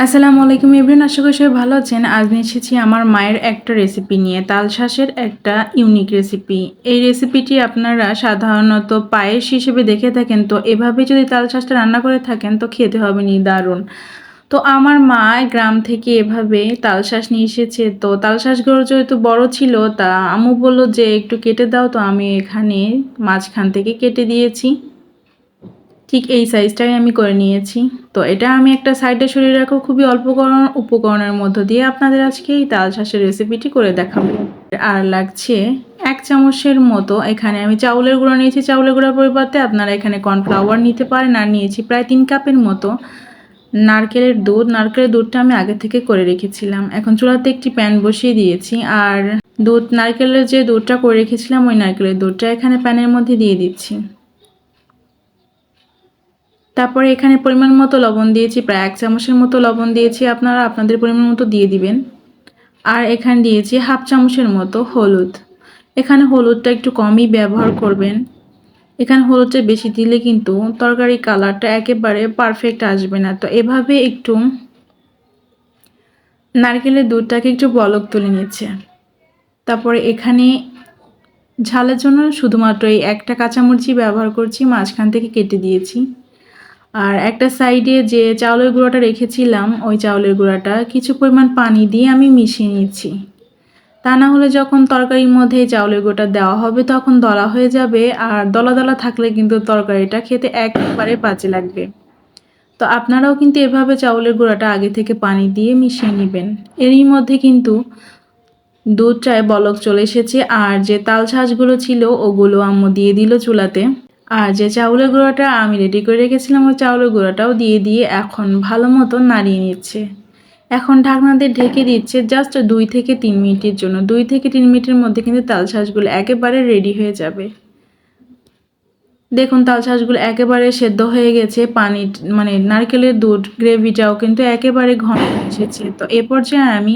আসসালামু আলাইকুম এভরিওয়ান, আশা করি সবাই ভালো আছেন। আজ নিয়ে এসেছি আমার মায়ের একটা রেসিপি নিয়ে, তাল শাঁসের একটা ইউনিক রেসিপি। এই রেসিপিটি আপনারা সাধারণত পায়েস হিসেবে দেখে থাকেন, তো এভাবে যদি তাল শাঁসটা রান্না করে থাকেন তো খেতে হবে নি দারুণ। তো আমার মা গ্রাম থেকে এভাবে তাল শাঁস নিয়ে এসেছে। তো তাল শাঁসগুলো যেহেতু বড় ছিল, তা আম্মু বললো যে একটু কেটে দাও, তো আমি এখানে মাঝখান থেকে কেটে দিয়েছি। ঠিক এই সাইজটাই আমি করে নিয়েছি। তো এটা আমি একটা সাইডে সরিয়ে রাখবো। খুবই অল্প উপকরণের মধ্য দিয়ে আপনাদের আজকে এই তাল শাঁসের রেসিপিটি করে দেখাবো। আর লাগছে 1 চামচের মতো এখানে আমি চাউলের গুঁড়ো নিয়েছি। চাউলের গুঁড়োর পরিবর্তে আপনারা এখানে কর্নফ্লাওয়ার নিতে পারেন। আর নিয়েছি প্রায় 3 কাপের মতো নারকেলের দুধ। নারকেলের দুধটা আমি আগে থেকে করে রেখেছিলাম। এখন চুলাতে একটি প্যান বসিয়ে দিয়েছি, আর নারকেলের যে দুধটা করে রেখেছিলাম ওই নারকেলের দুধটা এখানে প্যানের মধ্যে দিয়ে দিচ্ছি। তারপরে এখানে পরিমাণ মতো লবণ দিয়েছি, প্রায় 1 চামচের মতো লবণ দিয়েছি। আপনারা আপনাদের পরিমাণ মতো দিয়ে দিবেন। আর এখানে দিয়েছি 1/2 চামচের মতো হলুদ। এখানে হলুদটা একটু কমই ব্যবহার করবেন। এখানে হলুদটা বেশি দিলে কিন্তু তরকারি কালারটা একেবারে পারফেক্ট আসবে না। তো এভাবে একটু নারকেলের দুধটাকে একটু বলক তুলে নিচ্ছে। তারপরে এখানে ঝালের জন্য শুধুমাত্র এই একটা কাঁচামরিচই ব্যবহার করছি, মাঝখান থেকে কেটে দিয়েছি। আর একটা সাইডে যে চাউলের গুঁড়োটা রেখেছিলাম ওই চাউলের গুঁড়াটা কিছু পরিমাণ পানি দিয়ে আমি মিশিয়ে নিচ্ছি। তা না হলে যখন তরকারির মধ্যে এই চাউলের গুঁড়োটা দেওয়া হবে তখন দলা হয়ে যাবে, আর দলা দলা থাকলে কিন্তু তরকারিটা খেতে একেবারে বাজে লাগবে। তো আপনারাও কিন্তু এভাবে চাউলের গুঁড়াটা আগে থেকে পানি দিয়ে মিশিয়ে নেবেন। এরই মধ্যে কিন্তু দুধটায় বলক চলে এসেছে, আর যে তাল শাঁসগুলো ছিল ওগুলো আম্মু দিয়ে দিল চুলাতে। আর যে চাউলের গুঁড়োটা আমি রেডি করে রেখেছিলাম ওই চাউলের গুঁড়োটাও দিয়ে এখন ভালো মতো নাড়িয়ে নিচ্ছে। এখন ঢাকনা দিয়ে ঢেকে দিচ্ছে জাস্ট 2 থেকে 3 মিনিটের জন্য। 2 থেকে 3 মিনিটের মধ্যে কিন্তু তাল শাঁসগুলো একেবারে রেডি হয়ে যাবে। দেখুন তাল শাঁসগুলো একেবারে সেদ্ধ হয়ে গেছে। পানি মানে নারকেলের দুধ গ্রেভিটাও কিন্তু একেবারে ঘন এসেছে। তো এ পর্যায়ে আমি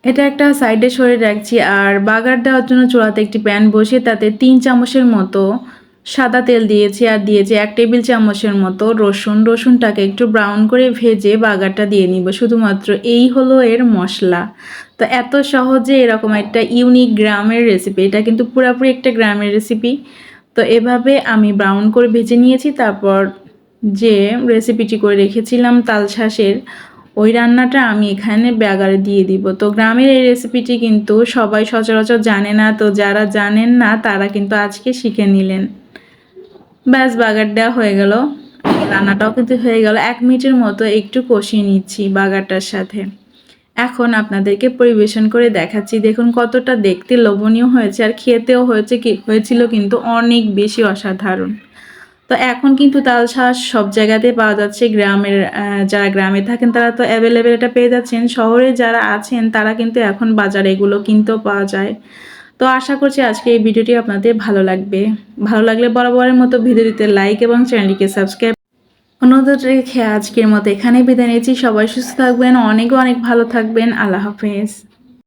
এটা একটা সাইডে সরিয়ে রাখছি। আর বাগার দেওয়ার জন্য চুলাতে একটি প্যান বসিয়ে তাতে 3 চামচের মতো সাদা তেল দিয়েছি, আর দিয়েছি 1 টেবিল চামচের মতো রসুন। রসুনটাকে একটু ব্রাউন করে ভেজে বাগারটা দিয়ে নিব। শুধুমাত্র এই হলো এর মশলা। তো এত সহজে এরকম একটা ইউনিক গ্রামের রেসিপি, এটা কিন্তু পুরোপুরি একটা গ্রামের রেসিপি। তো এভাবে আমি ব্রাউন করে ভেজে নিয়েছি। তারপর যে রেসিপিটি করে রেখেছিলাম তাল শাঁসের ওই রান্নাটা আমি এখানে বাগারে দিয়ে দিব। তো গ্রামের এই রেসিপিটি কিন্তু সবাই সচরাচর জানে না, তো যারা জানেন না তারা কিন্তু আজকে শিখে নিলেন। ব্যাস বাগার দেওয়া হয়ে গেল, রান্নাটাও কিন্তু হয়ে গেল। 1 মিনিটের মতো একটু কষিয়ে নিচ্ছি বাগারটার সাথে। এখন আপনাদেরকে পরিবেশন করে দেখাচ্ছি। দেখুন কতটা দেখতে লোভনীয় হয়েছে, আর খেতেও হয়েছিল কিন্তু অনেক বেশি অসাধারণ। তো এখন কিন্তু তাল শাঁস সব জায়গাতে পাওয়া যাচ্ছে। গ্রামের যারা গ্রামে থাকেন তারা তো অ্যাভেলেবেল এটা পেয়ে যাচ্ছেন। শহরে যারা আছেন তারা কিন্তু এখন বাজারে এগুলো কিনতেও পাওয়া যায়। তো আশা করছি আজকে এই ভিডিওটি আপনাদের ভালো লাগবে। ভালো লাগলে বরাবরের মতো ভিডিওটিতে লাইক এবং চ্যানেলটিকে সাবস্ক্রাইব অনুরোধ রেখে আজকের মতো এখানেই বিদায় নিচ্ছি। সবাই সুস্থ থাকবেন, অনেক অনেক ভালো থাকবেন। আল্লাহ হাফেজ।